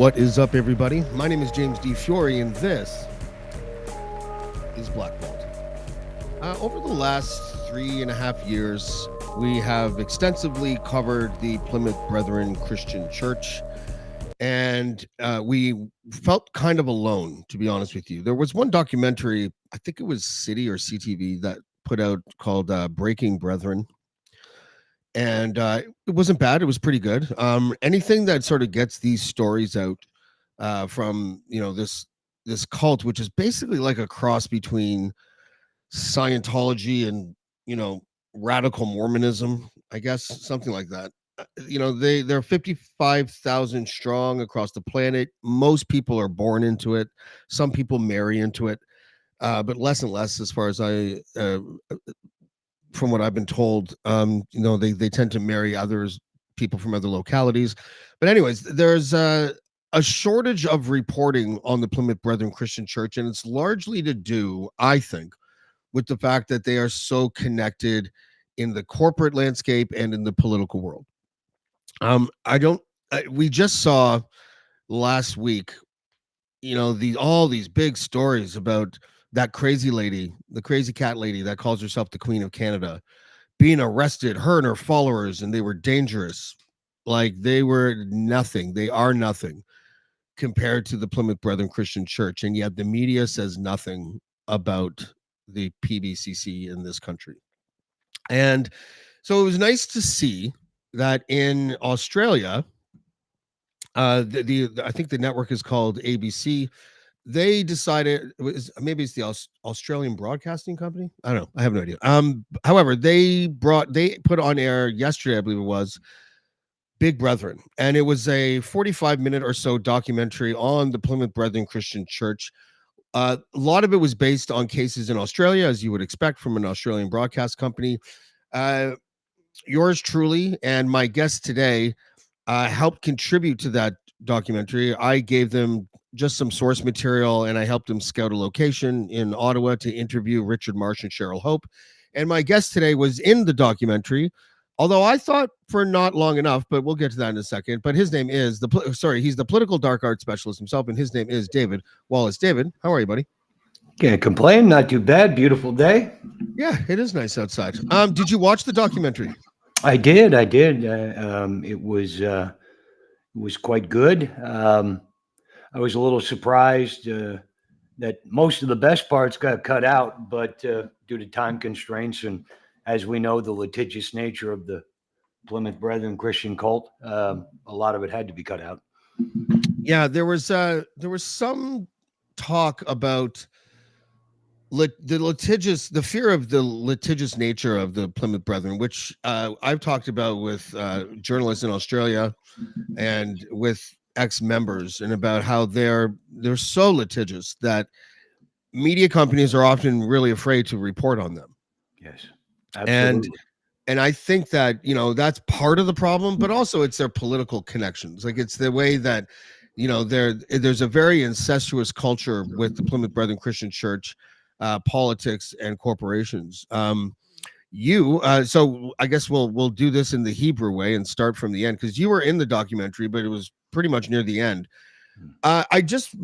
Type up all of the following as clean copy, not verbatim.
What is up, everybody? My name is James D. Fiore, and this is Black Vault. Over the last 3.5 years, we have extensively covered the Plymouth Brethren Christian Church, and we felt kind of alone, to be honest with you. There was one documentary, I think it was City or CTV, that put out called Breaking Brethren. And it wasn't bad. It was pretty good. Anything that sort of gets these stories out from this cult, which is basically like a cross between Scientology and radical Mormonism, I guess, something like that. They're 55,000 strong across the planet. Most people are born into it. Some people marry into it, but less and less, as far as from what I've been told. They tend to marry people from other localities. But anyways, there's a shortage of reporting on the Plymouth Brethren Christian Church, and it's largely to do, I think, with the fact that they are so connected in the corporate landscape and in the political world. We just saw last week, all these big stories about that crazy lady, the crazy cat lady that calls herself the Queen of Canada, being arrested, her and her followers, and they were dangerous. Like, they were nothing. They are nothing compared to the Plymouth Brethren Christian Church. And yet the media says nothing about the PBCC in this country. And so it was nice to see that in Australia, I think the network is called ABC. They decided, maybe it's the Australian Broadcasting Company. I don't know. I have no idea. However, they put on air yesterday, I believe it was, Big Brethren, and it was a 45-minute or so documentary on the Plymouth Brethren Christian Church. A lot of it was based on cases in Australia, as you would expect from an Australian broadcast company. Yours truly and my guest today helped contribute to that documentary. I gave them just some source material, and I helped them scout a location in Ottawa to interview Richard Marsh and Cheryl Hope. And my guest today was in the documentary, although I thought for not long enough, but we'll get to that in a second. But his name is he's the political dark art specialist himself, and his name is David Wallace. David, how are you, buddy? Can't complain. Not too bad. Beautiful day. Yeah, it is nice outside. Did you watch the documentary? I did. It was quite good. I was a little surprised that most of the best parts got cut out, but due to time constraints and, as we know, the litigious nature of the Plymouth Brethren Christian cult, a lot of it had to be cut out. Yeah, there was some talk about the fear of the litigious nature of the Plymouth Brethren, which I've talked about with journalists in Australia and with ex-members, and about how they're so litigious that media companies are often really afraid to report on them. Yes, absolutely. And I think that that's part of the problem, but also it's their political connections. Like, it's the way that there's a very incestuous culture with the Plymouth Brethren Christian Church, politics and corporations. So I guess we'll do this in the Hebrew way and start from the end, because you were in the documentary, but it was pretty much near the end. I just,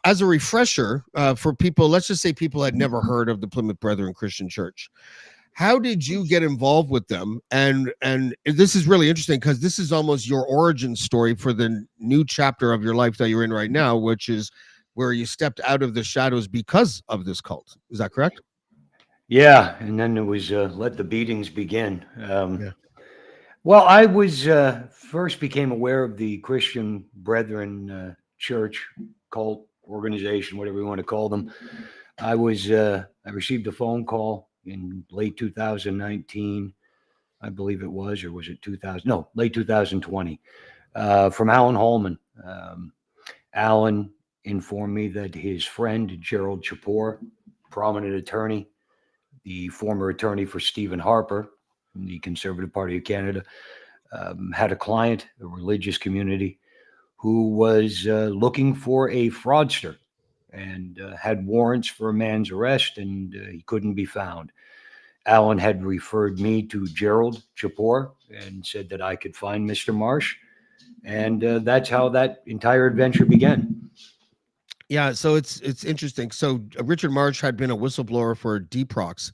as a refresher for people, let's just say people had never heard of the Plymouth Brethren Christian Church. How did you get involved with them? And this is really interesting, because this is almost your origin story for the new chapter of your life that you're in right now, which is where you stepped out of the shadows because of this cult. Is that correct? Yeah, and then it was let the beatings begin. Yeah. Well, I was first became aware of the Christian Brethren Church, cult, organization, whatever you want to call them. I received a phone call in late 2019, I believe it was, or was it 2000? No, late 2020, from Alan Holman. Alan informed me that his friend, Gerald Chapor, prominent attorney, the former attorney for Stephen Harper, from the Conservative Party of Canada, had a client, a religious community, who was looking for a fraudster and had warrants for a man's arrest, and he couldn't be found. Alan had referred me to Gerald Chapor and said that I could find Mr. Marsh. And that's how that entire adventure began. Yeah, so it's interesting. So Richard Marsh had been a whistleblower for Deprox,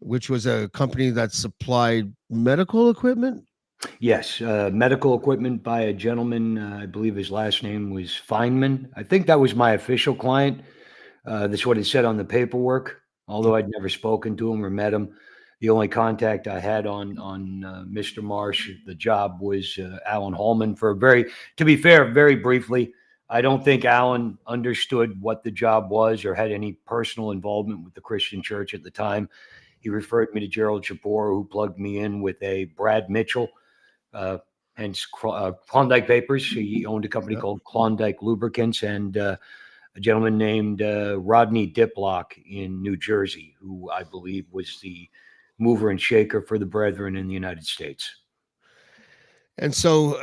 which was a company that supplied medical equipment. Yes, medical equipment by a gentleman. I believe his last name was Feynman. I think that was my official client. That's what it said on the paperwork. Although I'd never spoken to him or met him, the only contact I had on Mr. Marsh, the job, was Alan Holman. To be fair, very briefly. I don't think Alan understood what the job was or had any personal involvement with the Christian Church at the time. He referred me to Gerald Chapor, who plugged me in with a Brad Mitchell, uh, hence Klondike Vapors. He owned a company Yep. called Klondike Lubricants, and a gentleman named Rodney Diplock in New Jersey, who I believe was the mover and shaker for the Brethren in the United States. And so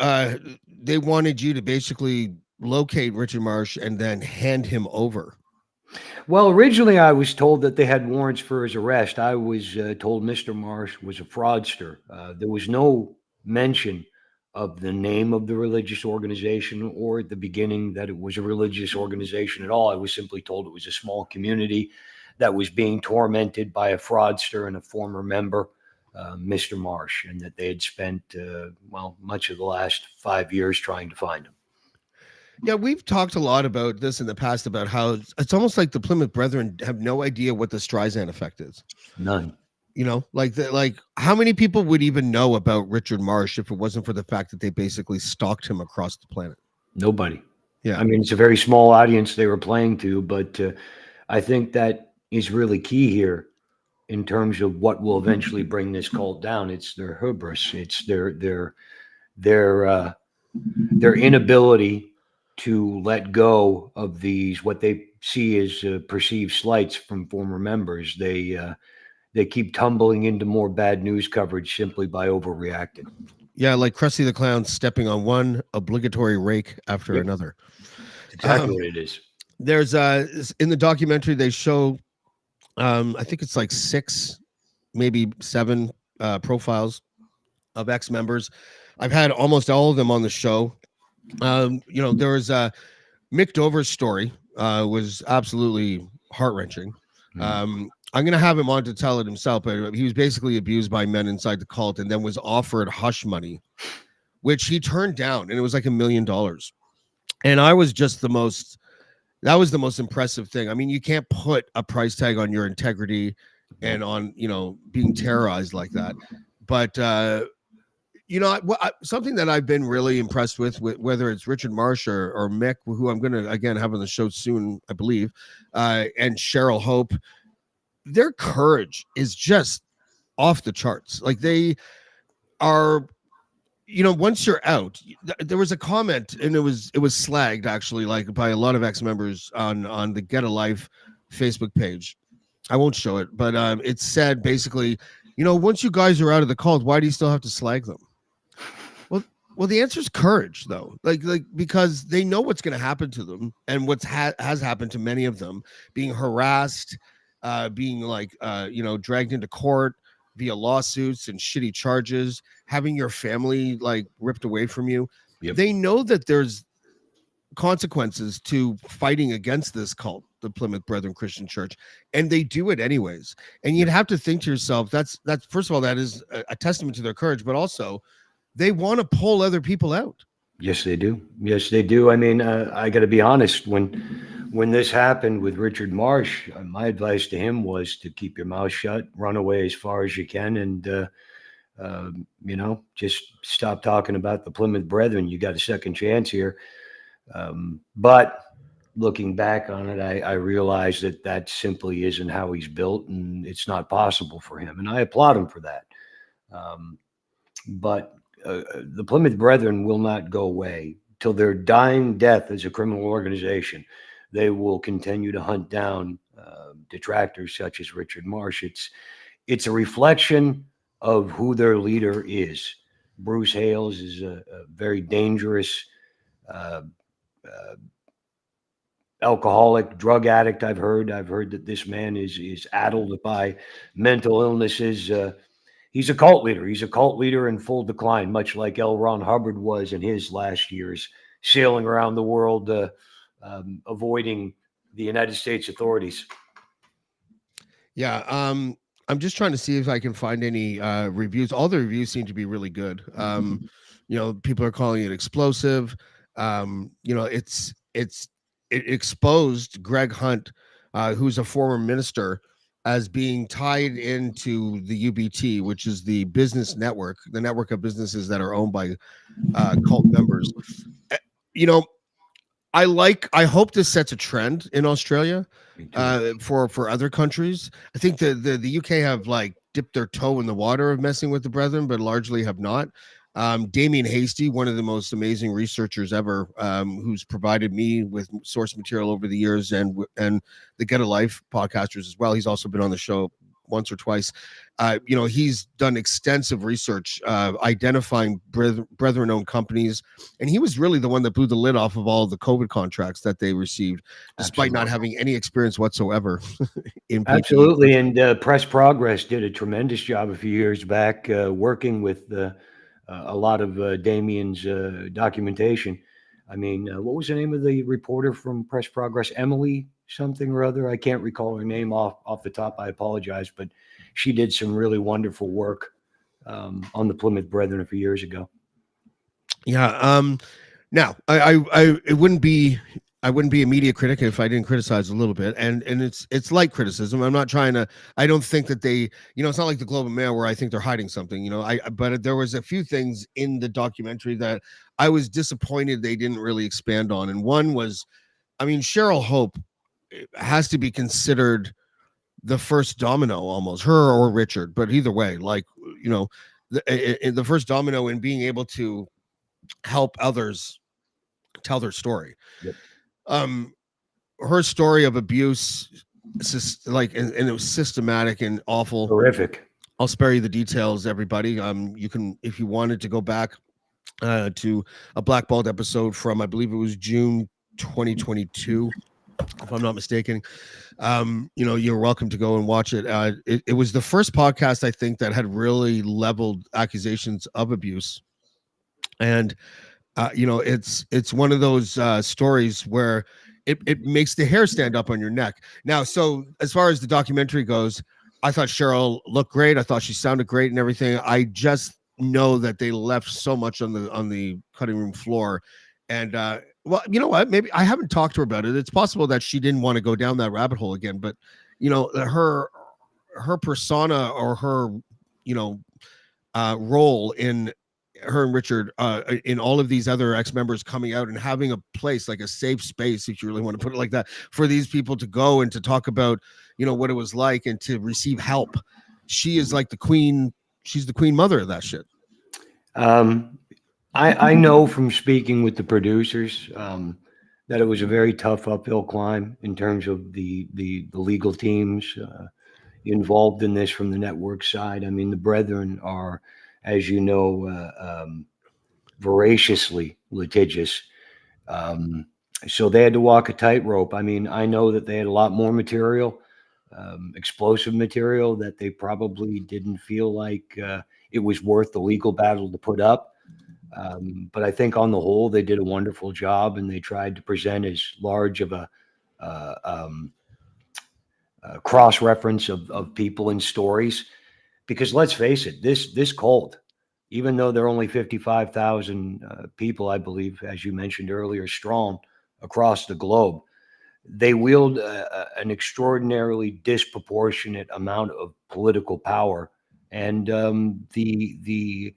they wanted you to basically locate Richard Marsh and then hand him over. Well, originally I was told that they had warrants for his arrest. I was told Mr. Marsh was a fraudster. There was no mention of the name of the religious organization or at the beginning that it was a religious organization at all. I was simply told it was a small community that was being tormented by a fraudster and a former member, Mr. Marsh, and that they had spent, much of the last 5 years trying to find him. Yeah, we've talked a lot about this in the past about how it's almost like the Plymouth Brethren have no idea what the Streisand effect is. None. You know, like how many people would even know about Richard Marsh if it wasn't for the fact that they basically stalked him across the planet? Nobody. Yeah. I mean, it's a very small audience they were playing to, but I think that is really key here in terms of what will eventually bring this cult down. It's their hubris. It's their their inability to let go of these what they see as perceived slights from former members. They keep tumbling into more bad news coverage simply by overreacting. Yeah, like Krusty the Clown stepping on one obligatory rake after Yep, another. it's exactly Um, what it is. there's in the documentary they show I think it's like 6, maybe 7 profiles of ex-members. I've had almost all of them on the show. There was Mick Dover's story was absolutely heart-wrenching. I'm gonna have him on to tell it himself, but he was basically abused by men inside the cult and then was offered hush money, which he turned down, and it was like $1 million. And I was just that was the most impressive thing. I mean, you can't put a price tag on your integrity and on, being terrorized like that. But something that I've been really impressed with whether it's Richard Marsh or Mick, who I'm going to again have on the show soon, I believe, and Cheryl Hope, their courage is just off the charts. Like they are, once you're out, there was a comment, and it was slagged actually, like by a lot of ex-members on the Get a Life Facebook page. I won't show it, but it said basically, once you guys are out of the cult, why do you still have to slag them? Well, the answer is courage, though. Like because they know what's going to happen to them, and what's has happened to many of them, being harassed, being dragged into court via lawsuits and shitty charges, having your family like ripped away from you. Yep. They know that there's consequences to fighting against this cult, the Plymouth Brethren Christian Church, and they do it anyways. And you'd have to think to yourself, that's first of all, that is a testament to their courage, but also they want to pull other people out. Yes, they do. Yes, they do. I mean, I got to be honest. When this happened with Richard Marsh, my advice to him was to keep your mouth shut, run away as far as you can, and just stop talking about the Plymouth Brethren. You got a second chance here. But looking back on it, I realized that simply isn't how he's built, and it's not possible for him. And I applaud him for that. But the Plymouth Brethren will not go away till their dying death as a criminal organization. They will continue to hunt down detractors such as Richard Marsh. It's a reflection of who their leader is. Bruce Hales is a very dangerous alcoholic, drug addict. I've heard that this man is addled by mental illnesses. he's a cult leader. He's a cult leader in full decline, much like L. Ron Hubbard was in his last years, sailing around the world, avoiding the United States authorities. Yeah. I'm just trying to see if I can find any reviews. All the reviews seem to be really good. People are calling it explosive. It exposed Greg Hunt, who's a former minister, as being tied into the UBT, which is the business network, the network of businesses that are owned by cult members. Uh, You know, I hope this sets a trend in Australia for other countries. I think the UK have like dipped their toe in the water of messing with the Brethren, but largely have not. Damien Hasty, one of the most amazing researchers ever, who's provided me with source material over the years, and the Get a Life podcasters as well. He's also been on the show once or twice. He's done extensive research identifying Brethren-owned companies, and he was really the one that blew the lid off of all of the COVID contracts that they received, despite not having any experience whatsoever in PPE. Absolutely, and Press Progress did a tremendous job a few years back working with a lot of Damien's documentation. I mean, what was the name of the reporter from Press Progress? Emily something or other. I can't recall her name off the top. I apologize, but she did some really wonderful work on the Plymouth Brethren a few years ago. Yeah. Now, I wouldn't be a media critic if I didn't criticize a little bit, and it's light criticism. I'm not trying to. I don't think that they, it's not like the Globe and Mail where I think they're hiding something. But there was a few things in the documentary that I was disappointed they didn't really expand on, and one was, Cheryl Hope has to be considered the first domino, almost, her or Richard, but either way, the first domino in being able to help others tell their story. Yep. Her story of abuse, and it was systematic and awful, horrific. I'll spare you the details, everybody. You can, if you wanted to go back to a Blackballed episode from, I believe it was June 2022, if I'm not mistaken. You're welcome to go and watch it. It was the first podcast, I think, that had really leveled accusations of abuse. And it's one of those stories where it makes the hair stand up on your neck. Now, so as far as the documentary goes, I thought Cheryl looked great. I thought she sounded great and everything. I just know that they left so much on the cutting room floor. And well, you know what? Maybe I haven't talked to her about it. It's possible that she didn't want to go down that rabbit hole again. But her persona, or her role in her and Richard, in all of these other ex-members coming out and having a place, like a safe space, if you really want to put it like that, for these people to go and to talk about, what it was like and to receive help. She is like the queen. She's the queen mother of that shit. I know from speaking with the producers that it was a very tough uphill climb in terms of the legal teams involved in this from the network side. I mean, the Brethren are, as you know, voraciously litigious. So they had to walk a tightrope. I mean, I know that they had a lot more material, explosive material, that they probably didn't feel like it was worth the legal battle to put up. But I think on the whole, they did a wonderful job, and they tried to present as large of a cross-reference of people and stories. Because let's face it, this cult, even though they're only 55,000 people, I believe, as you mentioned earlier, strong across the globe, they wield an extraordinarily disproportionate amount of political power, and the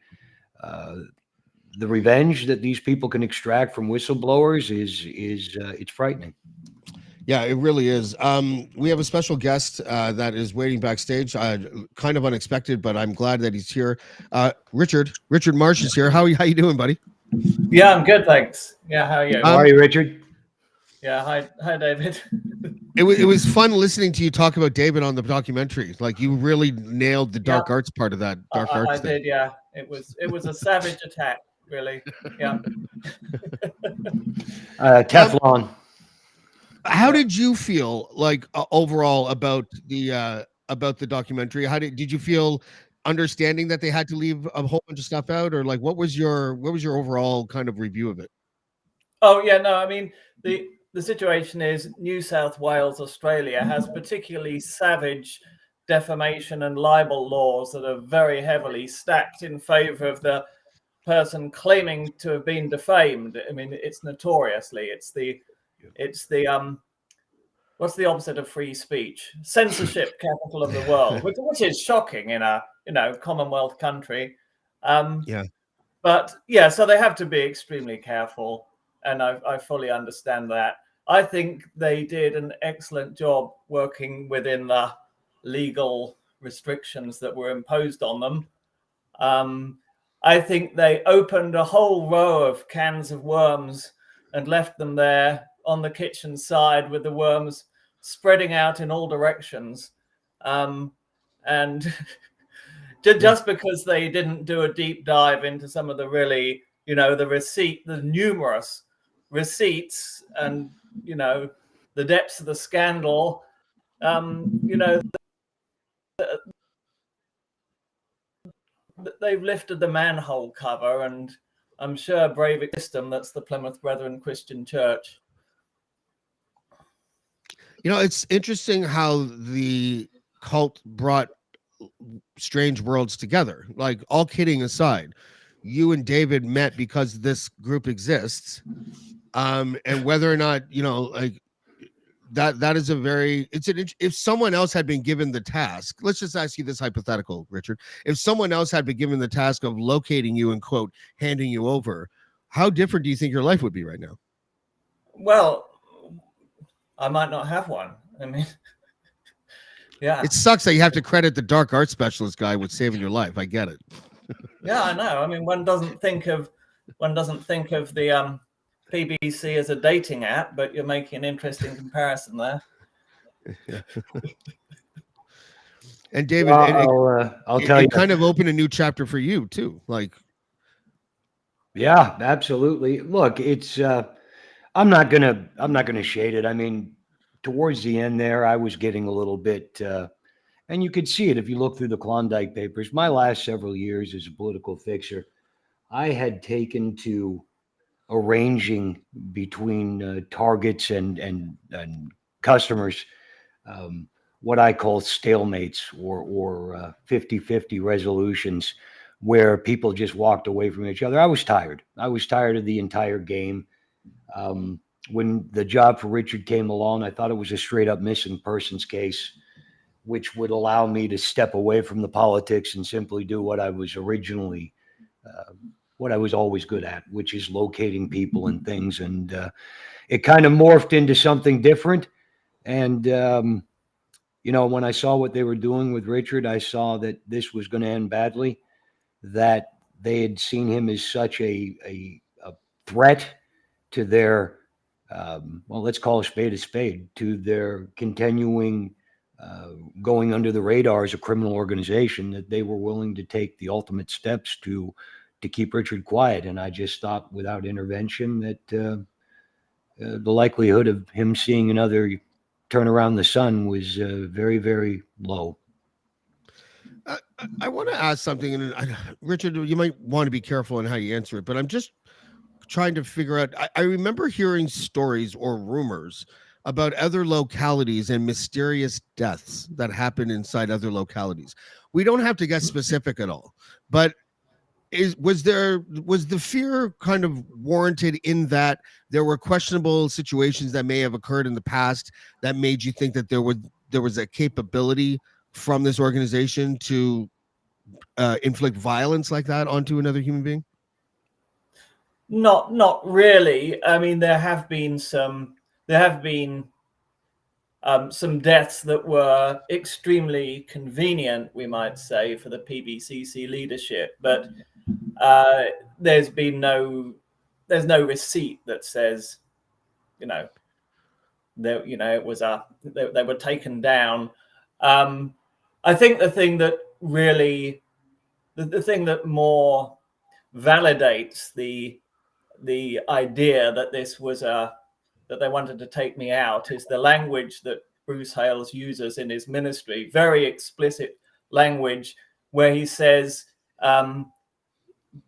revenge that these people can extract from whistleblowers is it's frightening. Yeah, it really is. We have a special guest that is waiting backstage, kind of unexpected, but I'm glad that he's here. Richard Marsh is here. How you doing, buddy? Yeah, I'm good, thanks. Yeah, how are you? How are you, Richard? Yeah, hi, David. It was fun listening to you talk about David on the documentary. Like, you really nailed the dark arts part of that. I did, yeah. It was a savage attack, really. Yeah. Teflon. How did you feel, like, overall about the documentary? How did you feel understanding that they had to leave a whole bunch of stuff out, or like what was your overall kind of review of it? Oh yeah, no, I mean the situation is New South Wales, Australia has particularly savage defamation and libel laws that are very heavily stacked in favor of the person claiming to have been defamed. I mean, it's notoriously it's the what's the opposite of free speech? Censorship capital of the world, which is shocking in a Commonwealth country. Yeah. But yeah, so they have to be extremely careful, and I fully understand that. I think they did an excellent job working within the legal restrictions that were imposed on them. I think they opened a whole row of cans of worms and left them there on the kitchen side with the worms spreading out in all directions. And just because they didn't do a deep dive into some of the really, the numerous receipts and, the depths of the scandal, they've lifted the manhole cover, and I'm sure brave system that's the Plymouth Brethren Christian Church. It's interesting how the cult brought strange worlds together. Like, all kidding aside, you and David met because this group exists. And whether or not, like that is a very, if someone else had been given the task, let's just ask you this hypothetical, Richard. If someone else had been given the task of locating you and, quote, handing you over, how different do you think your life would be right now? Well, I might not have one. I mean, yeah. It sucks that you have to credit the dark art specialist guy with saving your life. I get it. Yeah, I know. I mean, one doesn't think of the PBC as a dating app, but you're making an interesting comparison there. Yeah. And David, I'll tell you, it kind of opened a new chapter for you too. Like, yeah, absolutely. Look, it's I'm not gonna shade it. I mean, towards the end there, I was getting a little bit, and you could see it if you look through the Klondike Papers. My last several years as a political fixer, I had taken to arranging between targets and customers what I call stalemates or 50-50 resolutions, where people just walked away from each other. I was tired. I was tired of the entire game. When the job for Richard came along, I thought it was a straight up missing persons case, which would allow me to step away from the politics and simply do what I was originally, what I was always good at, which is locating people and things. And it kind of morphed into something different. And, when I saw what they were doing with Richard, I saw that this was going to end badly, that they had seen him as such a threat to their, let's call a spade, to their continuing going under the radar as a criminal organization, that they were willing to take the ultimate steps to keep Richard quiet. And I just thought, without intervention, that the likelihood of him seeing another turn around the sun was very, very low. I want to ask something, and Richard, you might want to be careful in how you answer it, but I'm just trying to figure out. I remember hearing stories or rumors about other localities and mysterious deaths that happen inside other localities. We don't have to get specific at all, but was the fear kind of warranted in that there were questionable situations that may have occurred in the past that made you think that there was a capability from this organization to inflict violence like that onto another human being? Not really. I mean, there have been some deaths that were extremely convenient, we might say, for the PBCC leadership, but there's no receipt that says, it was they were taken down. I think the thing that really, the thing that more validates the idea that this was that they wanted to take me out is the language that Bruce Hales uses in his ministry. Very explicit language where he says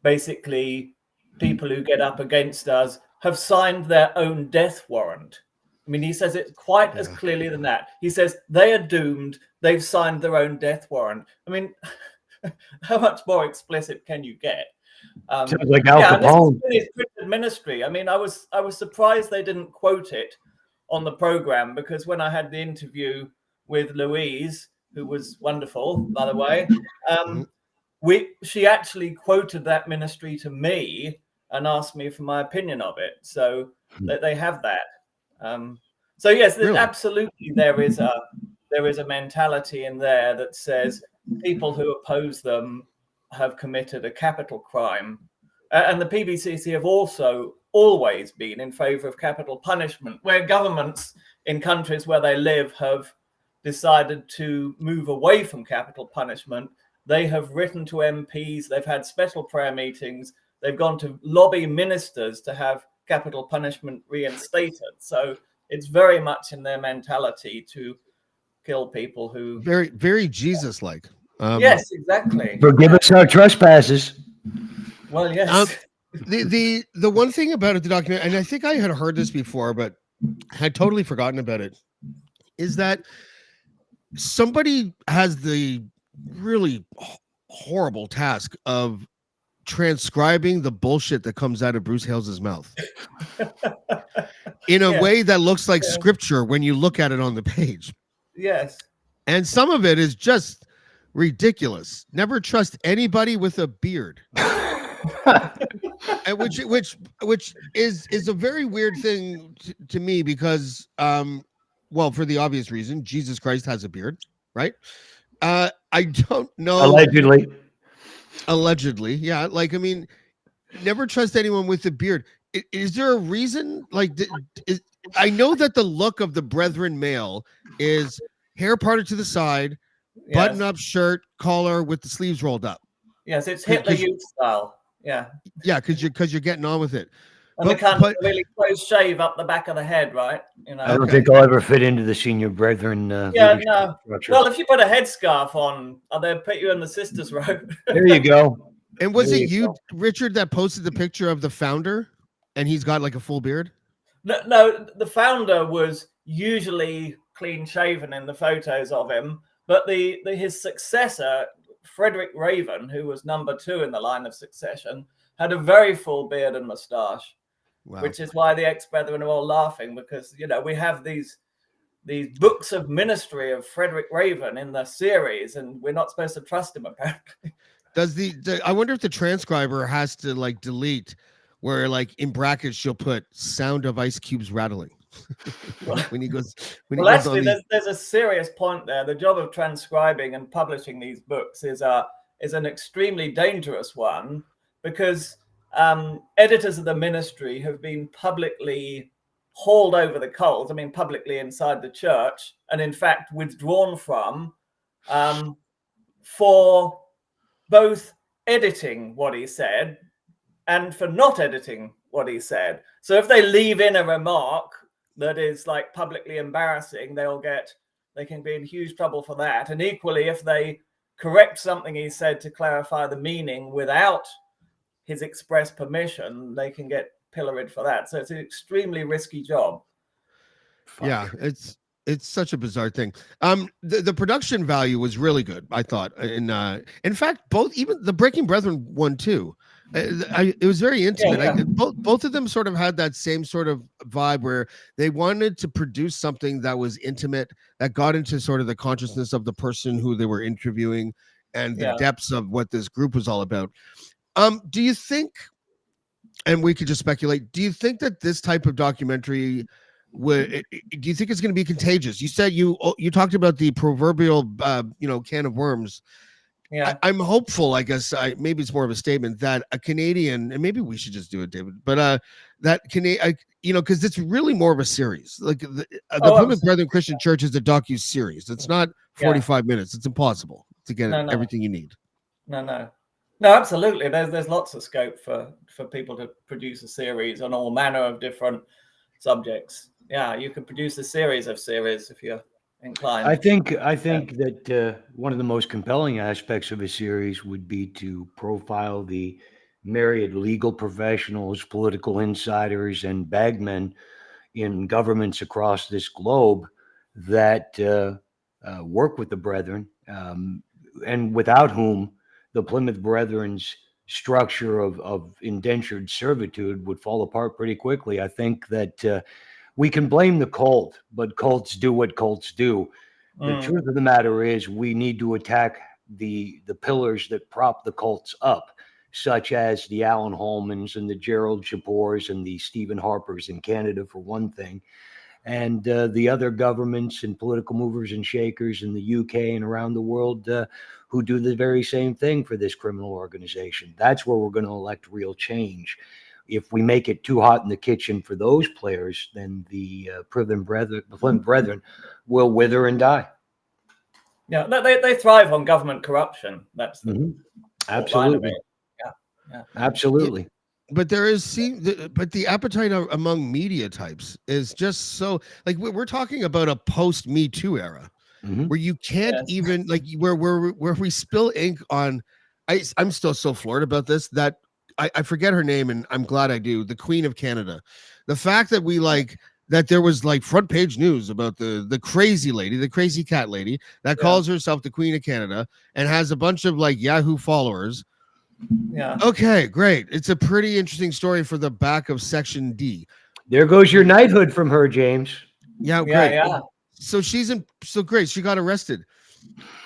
basically people who get up against us have signed their own death warrant. I mean, he says it quite as clearly than that. He says they are doomed. They've signed their own death warrant. I mean, how much more explicit can you get? Sounds like Al Capone. His Christian ministry. I mean, I was surprised they didn't quote it on the program, because when I had the interview with Louise, who was wonderful, by the way, she actually quoted that ministry to me and asked me for my opinion of it. So that they have that. So yes, really? Absolutely, there is a mentality in there that says people who oppose them have committed a capital crime. And the PBCC have also always been in favor of capital punishment, where governments in countries where they live have decided to move away from capital punishment. They have written to MPs, they've had special prayer meetings, they've gone to lobby ministers to have capital punishment reinstated. So it's very much in their mentality to kill people who... Very, very Jesus-like. Yes, exactly. Forgive us our trespasses. Well, yes. The one thing about it, the document, and I think I had heard this before, but had totally forgotten about it, is that somebody has the really horrible task of transcribing the bullshit that comes out of Bruce Hales's mouth in a way that looks like scripture when you look at it on the page. Yes. And some of it is just ridiculous. Never trust anybody with a beard. And which is a very weird thing to me, because well, for the obvious reason, Jesus Christ has a beard, right? I don't know. Allegedly, yeah. Like, I mean, never trust anyone with a beard. Is there a reason? Like, I know that the look of the Brethren male is hair parted to the side, button-up shirt, collar with the sleeves rolled up. Yes, it's Hitler Youth style. Yeah. Yeah, because you're getting on with it. And they can't really close shave up the back of the head, right? You know. I don't think I'll ever fit into the Senior Brethren. No. Structure. Well, if you put a headscarf on, they'll put you in the sisters' row. There you go. And was it you, Richard, that posted the picture of the founder, and he's got like a full beard? No, the founder was usually clean shaven in the photos of him, but his successor, Frederick Raven, who was number 2 in the line of succession, had a very full beard and moustache. Wow. Which is why the ex-brethren are all laughing, because, you know, we have these books of ministry of Frederick Raven in the series, and we're not supposed to trust him, apparently. I wonder if the transcriber has to like delete where, like, in brackets she'll put sound of ice cubes rattling. when he goes actually there's a serious point there. The job of transcribing and publishing these books is an extremely dangerous one, because editors of the ministry have been publicly hauled over the coals. I mean, publicly inside the church, and in fact withdrawn from for both editing what he said and for not editing what he said. So if they leave in a remark that is like publicly embarrassing, they can be in huge trouble for that. And equally, if they correct something he said to clarify the meaning without his express permission, they can get pilloried for that. So it's an extremely risky job. Yeah, it's such a bizarre thing. The production value was really good, I thought. And in fact, even the Breaking Brethren one too. It was very intimate. Yeah. Both of them sort of had that same sort of vibe where they wanted to produce something that was intimate, that got into sort of the consciousness of the person who they were interviewing and the depths of what this group was all about. Do you think, and we could just speculate, do you think that this type of documentary do you think it's going to be contagious? You said you talked about the proverbial can of worms. Yeah, I'm hopeful, I guess. Maybe it's more of a statement that a Canadian, and maybe we should just do it, David, but that because it's really more of a series. Like the Plymouth Brethren Christian Church is a docu-series. It's not 45 minutes. It's impossible to get everything you need. No, absolutely. There's lots of scope for people to produce a series on all manner of different subjects. Yeah, you could produce a series of series if you're inclined. I think that one of the most compelling aspects of a series would be to profile the myriad legal professionals, political insiders, and bagmen in governments across this globe that work with the Brethren, and without whom the Plymouth Brethren's structure of indentured servitude would fall apart pretty quickly. I think that we can blame the cult, but cults do what cults do. The truth of the matter is we need to attack the pillars that prop the cults up, such as the Alan Holmans and the Gerald Shapors and the Stephen Harpers in Canada, for one thing, and the other governments and political movers and shakers in the UK and around the world who do the very same thing for this criminal organization. That's where we're going to elect real change. If we make it too hot in the kitchen for those players, then the Plymouth Brethren will wither and die. Yeah, they thrive on government corruption. That's the Absolutely. Yeah. Absolutely. But there is but the appetite among media types is just so, like, we're talking about a post Me Too era where you can't even, like, where we spill ink on. I'm still so floored about this that I forget her name, and I'm glad I do. The Queen of Canada. The fact that we that there was like front page news about the crazy lady, the crazy cat lady that calls herself the Queen of Canada and has a bunch of like Yahoo followers. Yeah. Okay, great. It's a pretty interesting story for the back of Section D. There goes your knighthood from her, James. Yeah, great. Yeah. So so great. She got arrested.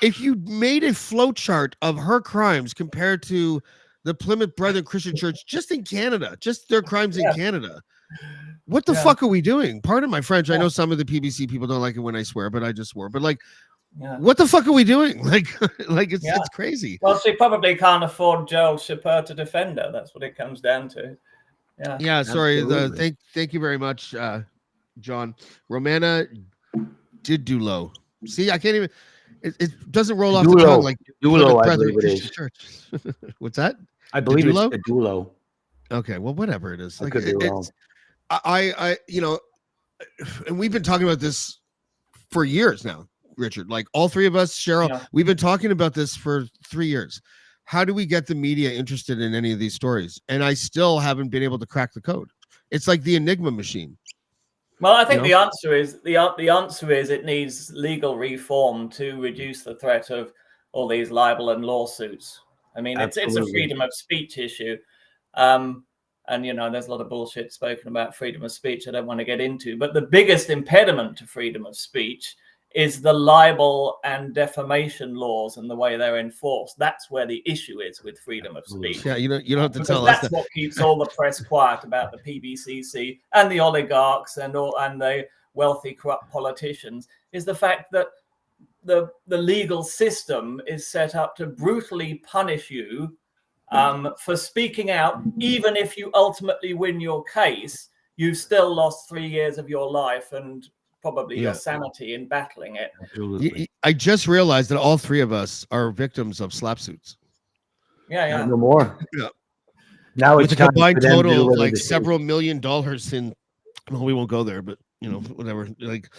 If you made a flow chart of her crimes compared to the Plymouth Brethren Christian Church, just in Canada, just their crimes in Canada, what the fuck are we doing? Pardon my French. I know some of the PBC people don't like it when I swear, but I just swore. But like, what the fuck are we doing? Like it's crazy. Well, she probably can't afford Joel Shapur to defend her. That's what it comes down to. Yeah. Yeah. Sorry. Thank you very much, John. Romana did do low. See, I can't even. It doesn't roll off the tongue like Dulo, I Brethren believe it Christian is. Church. What's that? I believe it's a Dulo. Okay, well, whatever it is. I could be wrong. I and we've been talking about this for years now, Richard. Like all three of us, Cheryl, we've been talking about this for 3 years. How do we get the media interested in any of these stories? And I still haven't been able to crack the code. It's like the Enigma machine. Well, I think the answer is it needs legal reform to reduce the threat of all these libel and lawsuits. I mean, it's a freedom of speech issue. And, there's a lot of bullshit spoken about freedom of speech I don't want to get into. But the biggest impediment to freedom of speech is the libel and defamation laws and the way they're enforced. That's where the issue is with freedom of speech. Yeah, you don't have to tell us. That's That's what keeps all the press quiet about the PBCC and the oligarchs and the wealthy, corrupt politicians, is the fact that the legal system is set up to brutally punish you for speaking out. Even if you ultimately win your case, you've still lost 3 years of your life and probably your sanity in battling it. Absolutely. I just realized that all three of us are victims of slap suits. Yeah. No more. Yeah. Now with it's a time combined for them to total of deliver like the several $1 million in. Well, we won't go there, but whatever. Like,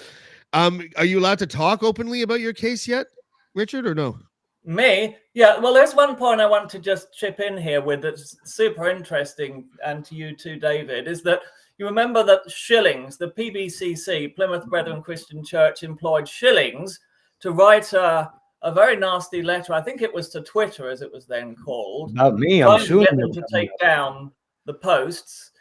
are you allowed to talk openly about your case yet, Richard, or no? Me? Yeah. Well, there's one point I want to just chip in here with that's super interesting, and to you too, David, is that you remember that Shillings, the PBCC, Plymouth Brethren Christian Church, employed Shillings to write a very nasty letter. I think it was to Twitter, as it was then called. About me, I'm assuming get them to take down the posts,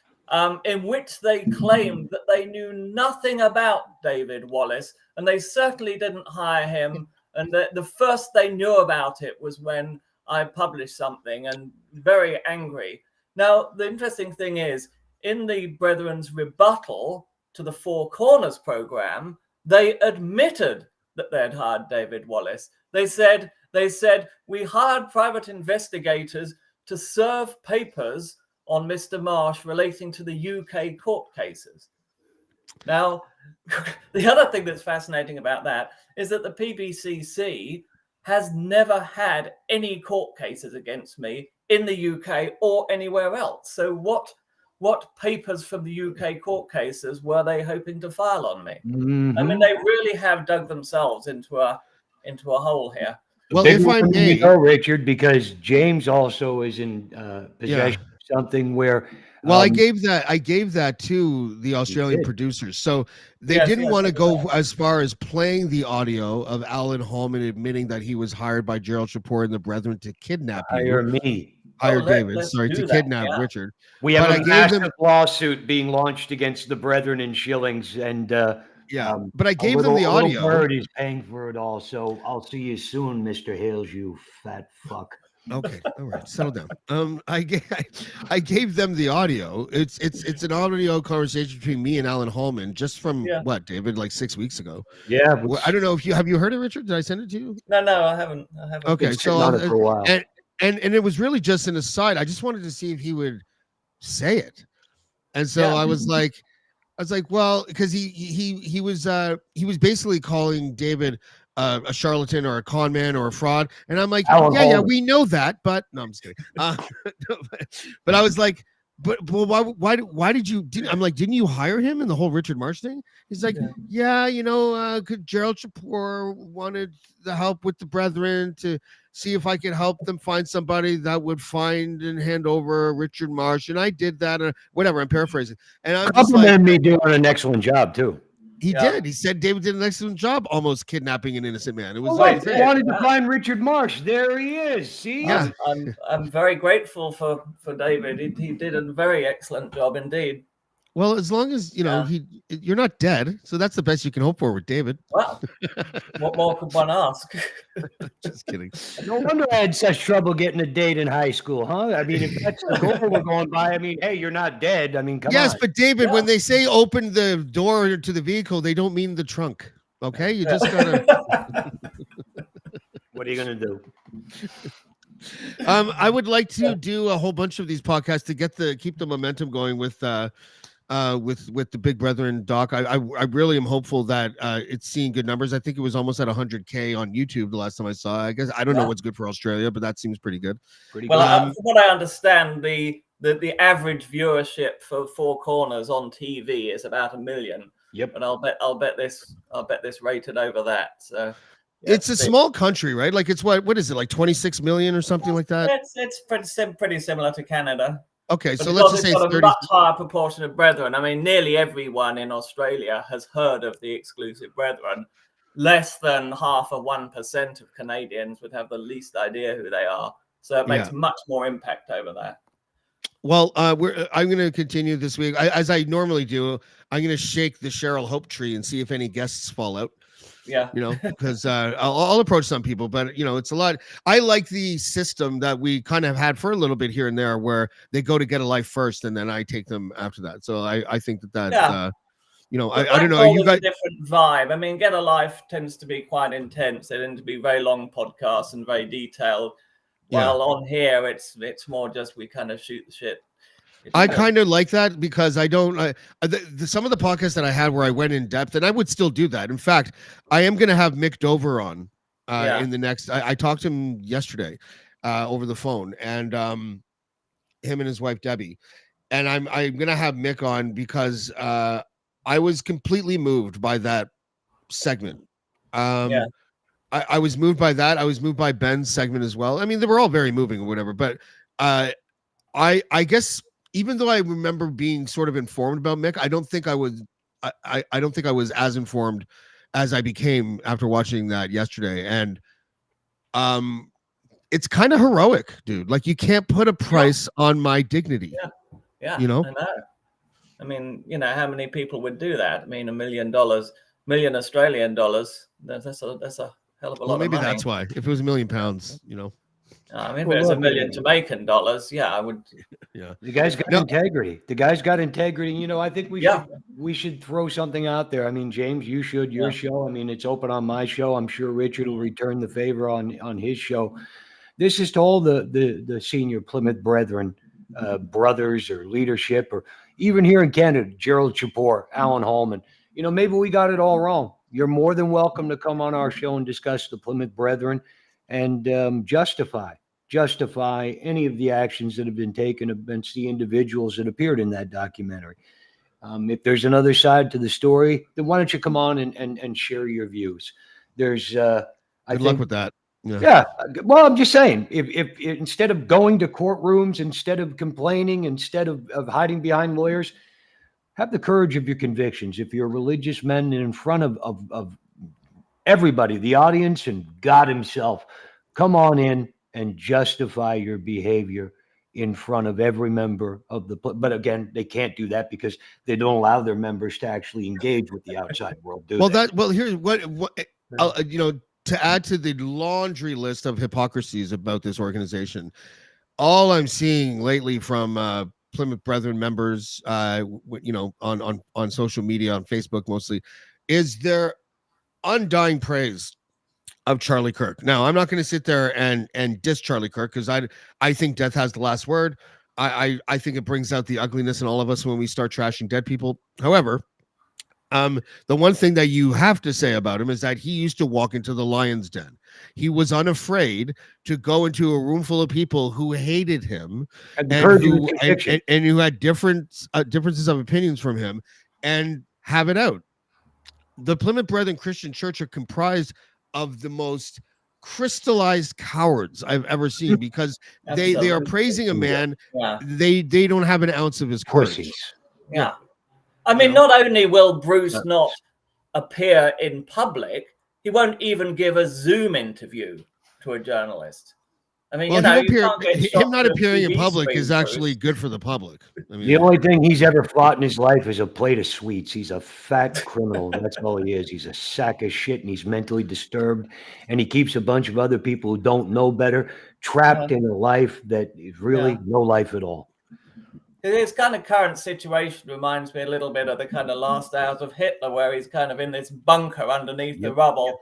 in which they claimed that they knew nothing about David Wallace, and they certainly didn't hire him. And the first they knew about it was when I published something, and very angry. Now, the interesting thing is, in the Brethren's rebuttal to the Four Corners program, they admitted that they'd hired David Wallace. They said, we hired private investigators to serve papers on Mr. Marsh relating to the UK court cases. Now, the other thing that's fascinating about that is that the PBCC has never had any court cases against me in the UK or anywhere else. So what what papers from the UK court cases were they hoping to file on me? I mean, Mhm. they really have dug themselves into a hole here. Well, Big if I one, may, Richard, because James also is in possession of something where well, I gave that to the Australian did. producers. So they Yes, didn't yes, want to I go know. as far as playing the audio of Alan Holman admitting that he was hired by Gerald Shapur and the Brethren to kidnap hire you. me. Hire David, Let's sorry, to do that. kidnap Yeah. Richard. We have But I a gave them massive lawsuit being launched against the Brethren in Shillings, and but I a gave them the little audio. bird is paying for it all. So I'll see you soon, Mr. Hales, you fat fuck. Okay, all right, settle down. I gave them the audio. It's an audio conversation between me and Alan Holman, just from what, David, like 6 weeks ago. Yeah, Well, I don't know if you heard it, Richard. Did I send it to you? No, I haven't. Okay, been so sitting on it for a while. and it was really just an aside. I just wanted to see if he would say it, and so I was like, well, because he was basically calling David a charlatan or a con man or a fraud, and I'm like, Alan yeah, Holman. we know that, but no, I'm just kidding. But I was like, but why did you? I'm like, didn't you hire him in the whole Richard Marsh thing? He's like, yeah, Gerald Shapur wanted the help with the Brethren to see if I could help them find somebody that would find and hand over Richard Marsh, and I did that, or whatever. I'm paraphrasing, and I'm just like, Complimented me doing an excellent job too. he did. He said David did an excellent job, almost kidnapping an innocent man. It was I wanted to find Richard Marsh. There he is. See, yeah. I'm very grateful for David. He did a very excellent job indeed. Well, as long as you're not dead, so that's the best you can hope for with David. Well, what more could one ask? Just kidding. No wonder I had such trouble getting a date in high school, huh? I mean, if that's the goal we're going by, I mean, hey, you're not dead. I mean, come on. Yes, but David, when they say open the door to the vehicle, they don't mean the trunk. Okay, you just gotta. What are you gonna do? I would like to do a whole bunch of these podcasts to keep the momentum going with the Big Brethren doc. I really am hopeful that it's seeing good numbers. I think it was almost at 100K on YouTube the last time I saw it. I guess I don't know what's good for Australia, but that seems pretty good. Well, from what I understand, the average viewership for Four Corners on TV is about 1 million. Yep. And I'll bet this rated over that. So it's a small country, right? Like it's what is it, like 26 million or something like that? It's pretty similar to Canada. Okay, But so let's just say it's got 30. a much higher proportion of Brethren. I mean, nearly everyone in Australia has heard of the exclusive Brethren. Less than 0.5% of Canadians would have the least idea who they are. So it makes much more impact over that. Well, I'm going to continue this week. As I normally do, I'm going to shake the Cheryl Hope tree and see if any guests fall out. Yeah, because I'll approach some people, but it's a lot. I like the system that we kind of had for a little bit here and there, where they go to Get a Life first, and then I take them after that. So I think that I don't know. You got a different vibe. I mean, Get a Life tends to be quite intense. They tend to be very long podcasts and very detailed. While on here, it's more just we kind of shoot the shit. I kind of like that because I don't. Some of the podcasts that I had where I went in depth, and I would still do that. In fact, I am going to have Mick Dover on in the next. I talked to him yesterday over the phone, and him and his wife Debbie, and I'm going to have Mick on because I was completely moved by that segment. I was moved by that. I was moved by Ben's segment as well. I mean, they were all very moving or whatever, but I guess. Even though I remember being sort of informed about Mick, I don't think I was. I don't think I was as informed as I became after watching that yesterday. And it's kind of heroic, dude. Like you can't put a price on my dignity. Yeah. I know. I mean, how many people would do that? I mean, $1 million, million Australian dollars. That's a hell of a lot. Well, maybe of money. that's why. If it was £1 million, I mean, if it was $1 million Jamaican dollars, I would. Yeah, the guy's got integrity. The guy's got integrity. I think we should throw something out there. I mean, James, you should your show. I mean, it's open on my show. I'm sure Richard will return the favor on his show. This is to all the senior Plymouth Brethren, brothers or leadership, or even here in Canada, Gerald Shapur, Alan Holman. Maybe we got it all wrong. You're more than welcome to come on our show and discuss the Plymouth Brethren and justify justify any of the actions that have been taken against the individuals that appeared in that documentary. If there's another side to the story, then why don't you come on and share your views? There's, Good luck with that. Yeah. Well, I'm just saying, if instead of going to courtrooms, instead of complaining, instead of hiding behind lawyers, have the courage of your convictions. If you're a religious man in front of everybody, the audience and God himself, come on in and justify your behavior in front of every member of the, but again, they can't do that because they don't allow their members to actually engage with the outside world. Here's what to add to the laundry list of hypocrisies about this organization, all I'm seeing lately from Plymouth Brethren members, on social media, on Facebook mostly, is their undying praise of Charlie Kirk. Now, I'm not going to sit there and diss Charlie Kirk because I think death has the last word. I think it brings out the ugliness in all of us when we start trashing dead people. However, the one thing that you have to say about him is that he used to walk into the lion's den. He was unafraid to go into a room full of people who hated him and who had differences of opinions from him and have it out. The Plymouth Brethren Christian Church are comprised of the most crystallized cowards I've ever seen because they are praising a man. Yeah. They don't have an ounce of his courage. Yeah. I mean, not only will Bruce not appear in public, he won't even give a Zoom interview to a journalist. I mean, him not appearing in public is actually good for the public. I mean, the only thing he's ever fought in his life is a plate of sweets. He's a fat criminal. That's all he is. He's a sack of shit, and he's mentally disturbed. And he keeps a bunch of other people who don't know better trapped in a life that is really no life at all. His kind of current situation reminds me a little bit of the kind of last hours of Hitler, where he's kind of in this bunker underneath the rubble,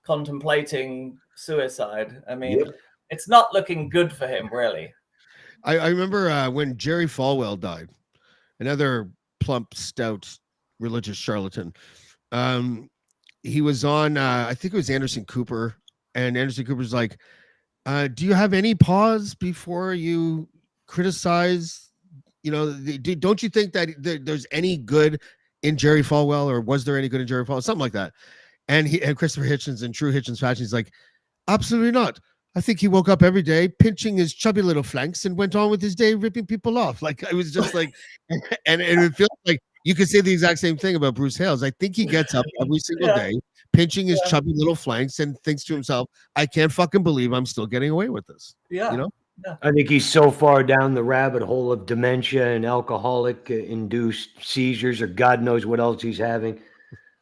contemplating suicide. I mean, it's not looking good for him, really. I remember when Jerry Falwell died, another plump, stout, religious charlatan. He was on, I think it was Anderson Cooper, and Anderson Cooper's like, do you have any pause before you criticize? Don't you think that there's any good in Jerry Falwell, or was there any good in Jerry Falwell? Something like that. And Christopher Hitchens, in true Hitchens fashion, he's like, absolutely not. I think he woke up every day pinching his chubby little flanks and went on with his day ripping people off. Like, I was just like, and it feels like you could say the exact same thing about Bruce Hales. I think he gets up every single day pinching his chubby little flanks and thinks to himself, I can't fucking believe I'm still getting away with this. Yeah. I think he's so far down the rabbit hole of dementia and alcoholic induced seizures, or God knows what else he's having.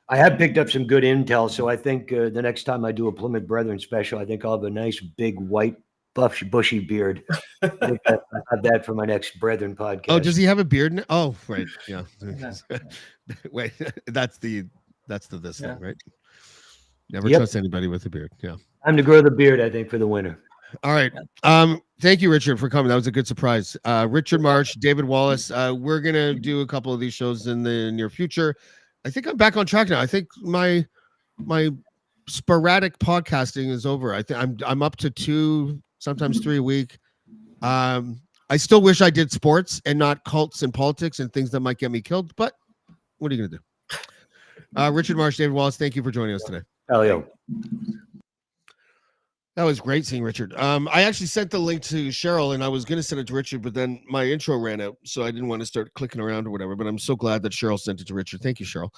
I have picked up some good intel, so I think the next time I do a Plymouth Brethren special, I think I'll have a nice big white bushy beard. I think I have that for my next Brethren podcast. Oh, does he have a beard now? Oh, right, yeah. Wait, that's the thing, right? Never trust anybody with a beard. Yeah, time to grow the beard, I think, for the winter. All right. Thank you, Richard, for coming. That was a good surprise. Richard Marsh, David Wallace. We're gonna do a couple of these shows in the near future. I think I'm back on track now. I think my sporadic podcasting is over. I think I'm up to 2, sometimes 3 a week. I still wish I did sports and not cults and politics and things that might get me killed. But what are you gonna do? Richard Marsh, David Wallace. Thank you for joining us today. Elio. That was great seeing Richard. I actually sent the link to Cheryl, and I was going to send it to Richard, but then my intro ran out, so I didn't want to start clicking around or whatever. But I'm so glad that Cheryl sent it to Richard. Thank you, Cheryl.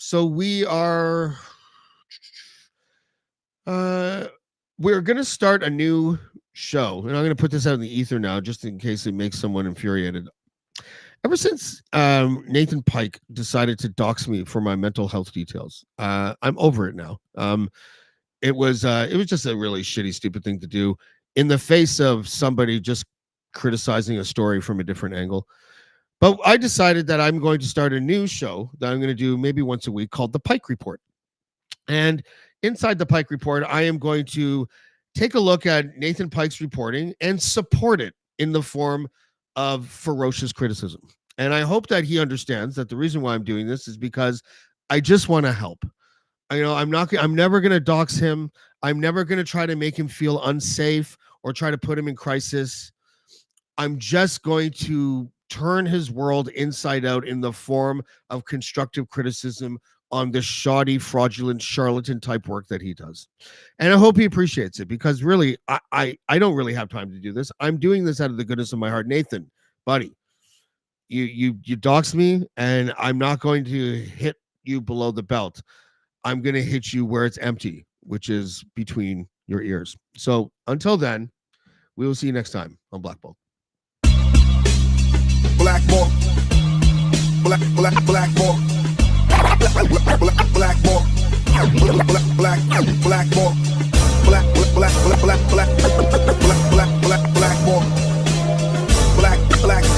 So we are. We're going to start a new show, and I'm going to put this out in the ether now, just in case it makes someone infuriated. Ever since Nathan Pike decided to dox me for my mental health details, I'm over it now. It was just a really shitty, stupid thing to do in the face of somebody just criticizing a story from a different angle. But I decided that I'm going to start a new show that I'm going to do maybe once a week called The Pike Report. And inside The Pike Report, I am going to take a look at Nathan Pike's reporting and support it in the form of ferocious criticism. And I hope that he understands that the reason why I'm doing this is because I just want to help. I'm never going to dox him. I'm never going to try to make him feel unsafe or try to put him in crisis. I'm just going to turn his world inside out in the form of constructive criticism on the shoddy, fraudulent, charlatan type work that he does. And I hope he appreciates it, because really, I don't really have time to do this. I'm doing this out of the goodness of my heart. Nathan, buddy, you dox me, and I'm not going to hit you below the belt. I'm going to hit you where it's empty, which is between your ears. So until then, we will see you next time on Black Bolt. Black Bolt. Black Bolt. Black Bolt. Black Bolt. Black Bolt. Black Bolt. Black